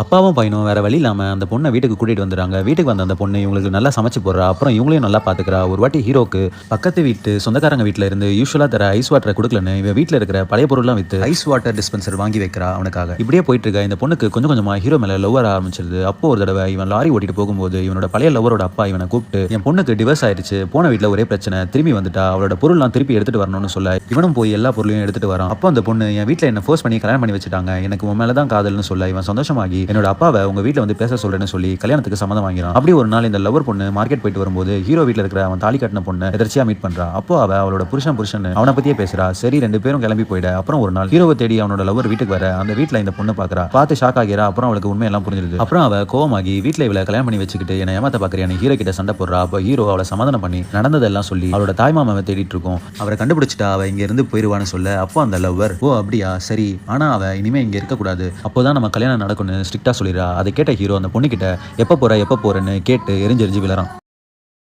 அப்பாவும் பையனும் வேற வழி இல்லாம அந்த பொண்ணை வீட்டுக்கு கூட்டிட்டு வந்துடுறாங்க. வீட்டுக்கு வந்த அந்த பொண்ணு இவங்களுக்கு நல்லா சமைச்சு போடுறா. அப்புறம் இவங்களையும் நல்லா பாத்துக்கிறா. ஒரு வாட்டி ஹீரோக்கு பக்கத்து வீட்டு சொந்தக்காரங்க வீட்ல இருந்து யூசுவலா தர ஐஸ் வாட்டரை கொடுக்கலன்னு இவன் வீட்ல இருக்கிற பழைய பொருள்லாம் வித்து ஐஸ் வாட்டர் டிஸ்பென்சர் வாங்கி வைக்கிறா அவனுக்காக. இப்படியே போயிட்டு இருக்க இந்த பொண்ணுக்கு கொஞ்சம் கொஞ்சமா ஹீரோ மேல லவ் வர ஆரம்பிச்சிருது. அப்போ ஒரு தடவை இவன் லாரி ஓட்டிட்டு போகும்போது இவனோட பழைய லவரோட அப்பா இவனை கூப்பிட்டு, என் பொண்ணுக்கு டிவர்ஸ் ஆயிடுச்சு, போன வீட்ல ஒரே பிரச்சனை, திரும்பி வந்துட்டா, அவளோட பொருள்லாம் திருப்பி எடுத்துட்டு வரணும்னு சொல்ல இவனும் போய் எல்லா பொருளையும் எடுத்துட்டு வரான். அப்போ அந்த பொண்ணு, என் வீட்ல என்ன ஃபோர்ஸ் பண்ணி கல்யாணம் பண்ணி வச்சுட்டாங்க, எனக்கு உன் மேலதான் காதல்னு சொல்ல இவன் சந்தோஷமாகி என்னோட அப்பாவை உங்க வீட்ல வந்து பேச சொல்றேன்னு சொல்லி கல்யாணத்துக்கு சம்மதம் வாங்கிறான். அப்படி ஒரு நாள் இந்த லவர் பொண்ணு மார்க்கெட் போயிட்டு வரும்போது ஹீரோ வீட்ல இருக்கிற அவன் தாலி கட்டின பொண்ணு எதர்ச்சியா மீட் பண்றா. அப்போ அவளோட புருஷன் அவனை பத்தியே பேசுறா. சரி, ரெண்டு பேரும் கிளம்பி போயிட. அப்புறம் ஒரு நாள் ஹீரோவை தேடி அவனோட லவர் வீட்டுக்கு வர அந்த வீட்ல இந்த பொண்ணு பாக்குறா. பார்த்து ஷாக் ஆகிறா. அப்புறம் அவளுக்கு உண்மை எல்லாம் புரிஞ்சிருது. அப்புறம் அவ கோவமாகி வீட்ல இவளை கல்யாணம் பண்ணி வச்சுக்கிட்டு என்ன ஏமாத்த பாக்குறியான்னு ஹீரோ கிட்ட சண்டை போடுறா. அப்போ ஹீரோ அவளை சமாதானம் பண்ணி நடந்ததெல்லாம் சொல்லி அவளோட தாய்மாமாவை தேடிட்டு இருக்கோம், அவரை கண்டுபிடிச்சிட்டா அவ இங்க இருந்து போயிருவான்னு சொல்ல, அப்போ அந்த லவர், ஓ அப்படியா சரி, ஆனா அவ இனிமே இங்க இருக்க கூடாது, அப்போதான் நம்ம கல்யாணம் நடக்கும்னு ஸ்ட்ரிக்டா சொல்லிடுறா. அதை கேட்ட ஹீரோ அந்த பொண்ணு கிட்ட எப்ப போறேன்னு கேட்டு எரிஞ்சு விழறான்.